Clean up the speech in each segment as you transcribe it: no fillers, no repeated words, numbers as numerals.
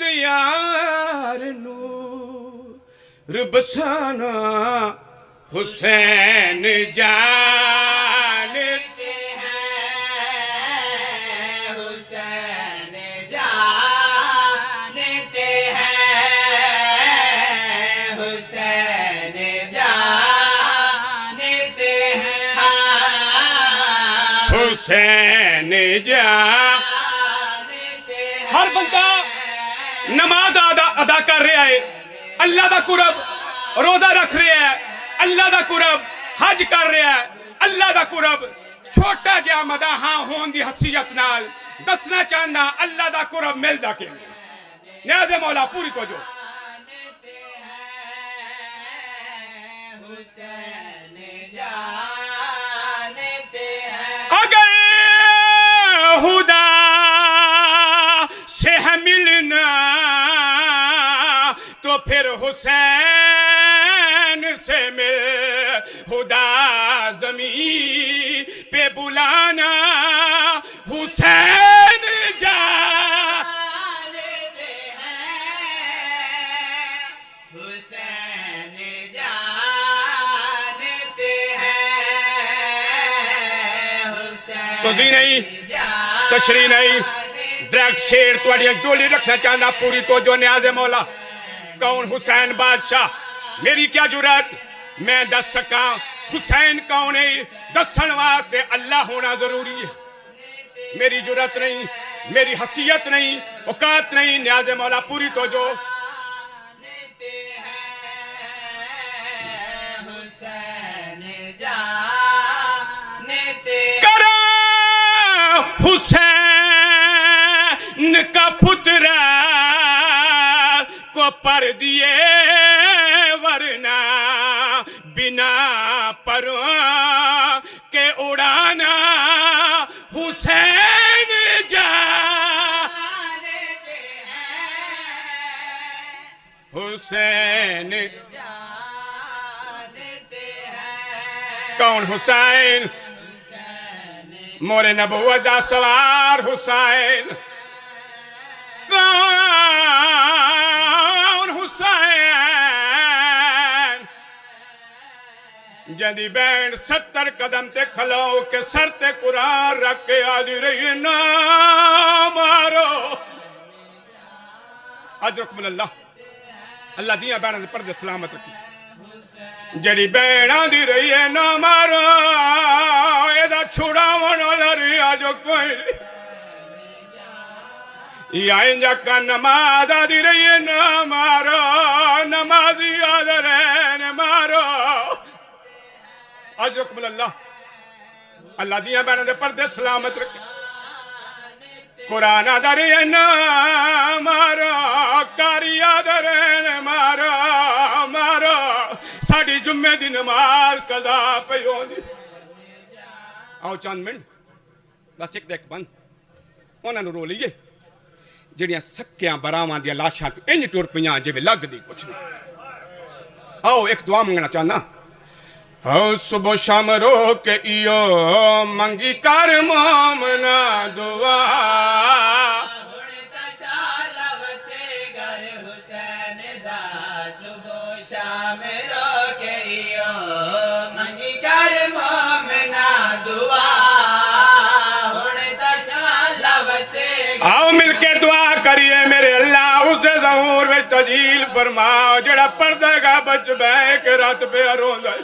یار نور بسانا حسین جانتے ہیں حسین جانتے ہیں حسین جانتے ہیں حسین ہر بندہ نماز ادا کر رہا ہے اللہ دا قرب روزہ رکھ رہا ہے اللہ دا قرب حج کر رہا ہے اللہ دا قرب چھوٹا جا مداحاں ہون دی حیثیت نال دسنا چاہنا اللہ دا قرب ملدا کہ نیاز مولا پوری توجہ حسین جانتے ہیں اگر خدا سے ہے ملنا تو پھر حسین سے مل خدا زمین پہ بلانا حسین جانتے ہیں حسین جانتے ہیں حسین توضیح نہیں تشریح نہیں ڈائریکٹ شیر تواڈی جولی رکھنا چاہنا پوری توجہ نیاز مولا کون حسین بادشاہ میری کیا جرات میں دس سکاں حسین کون ہے دسن واسطے اللہ ہونا ضروری ہے میری جرات نہیں میری حیثیت نہیں اوقات نہیں نیاز مولا پوری توجہ حسین جانتے کرا حسین کا پترا کو پر دیے ورنہ بنا پروں کے اڑانا حسین جانتے ہیں حسین جانتے ہیں کون حسین مور نبوت دا سوار حسین کون حسین جدی بین 70 قدم تے کھلو کے سر تے قرآن رکھ کے آدھی رہی نا مارو اجرکم اللہ اللہ دیا بینا دے پردے سلامت رکھی جڑی بین آدھی رہی ہے نا مارو ایدہ چھوڑا والا رہا جو کوئی یا انجا کا نماز آدھی رہی ہے نا مارو نمازی آدھ رہے نا مارو اجرکم اللہ اللہ دیا بینا دے پردے سلامت رکھی قرآن آدھ رہی ہے نا مارو کاری آدھ رہے نا مارو مارو ساڑی جمعہ دی نماز قضا پہ ہوندی آؤ چاند منٹ بس ایک دیکھ بند انہوں نے رو لیے جڑیاں سکیاں براواں دیا لاشاں انج ٹور پیاں جے میں لگ دی کچھ نہیں آؤ ایک دعا منگنا چاہنا او صبح شام رو کے ایو منگی کر مومنا دعا اڑتا شالا وسے گر حسین دا صبح شام رو کے ایو منگی کر مومنا دعا اڑتا شالا وسے آؤ مل کے دعا کریے میرے اللہ اس دے ظہور میں تجیل فرماؤ جڑا پردے گا بچ بے کے رات پہ ارون دائی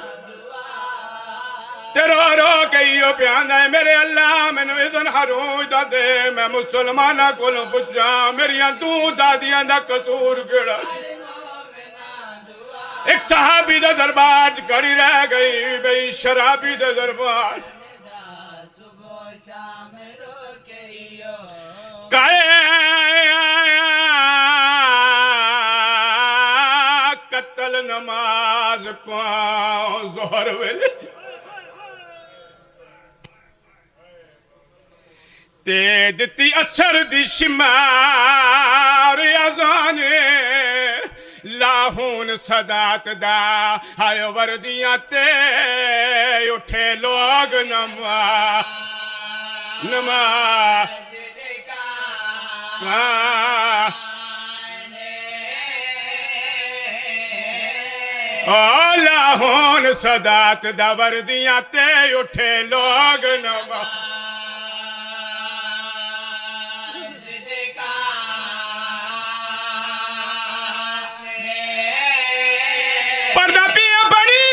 تیرو رو کے ایو پیان دائے میرے اللہ میں نویدن حروج دا دے میں مسلمانہ کولوں پچھا میریاں دوں دادیاں دا قصور گڑا ایک صحابی دا دربار کھڑی رہ گئی بھئی شرابی دا دربار صبح شام رو کے ایو قتل نماز کو ظہر ویلے تے دتی اثر دی شمار ازانے لاہون صدات دا ہائے وردیاں تے اٹھے لوگ ہون صدات دا وردیاں تے اٹھے لوگ نماز پردہ پیا بڑی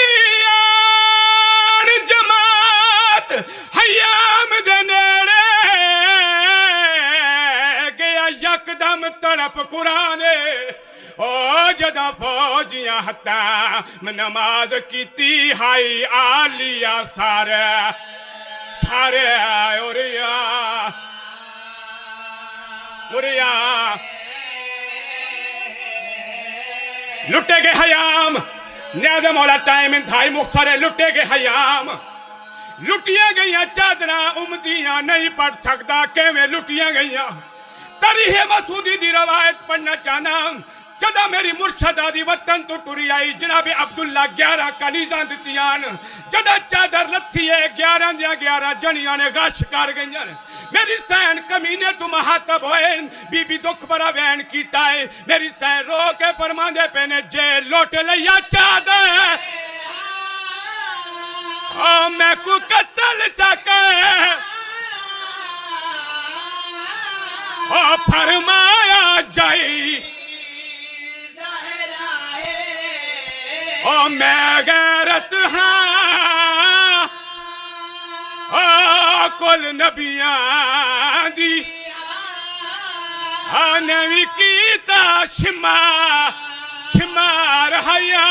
آن جماعت حیام دے نیڑے گیا یکدم تڑپ قرآنے او جدا فوجیاں ہتا نماز کیتی ہائی آلیا سارے اوریا لٹے گے حیام نیاز مولا ٹائم انتہائی مختصر ہے لٹے گے حیام لٹیاں گئیاں چادراں امتیاں نہیں پڑھ سکتا کیویں لٹیاں گئیاں تاریخ مسعودی دی روایت پڑھنا چاہنا جدا میری مرشدہ دی وطن تو ٹری آئی جناب عبداللہ 11 کنیزاں دتیاں جدا چادر لتھی ہے 11 جنیاں نے غش کر گئیاں میری سین کمینے تو محاتب ہوئے بی بی دکھ برا وین کیتا ہے میری سین رو کے فرماندے پینے جے لوٹ لیا چادر میں کو قتل چاکے فرمایا جائی میں غیرت ہاں کل نبیاں دی نوی کیتا شمار حیا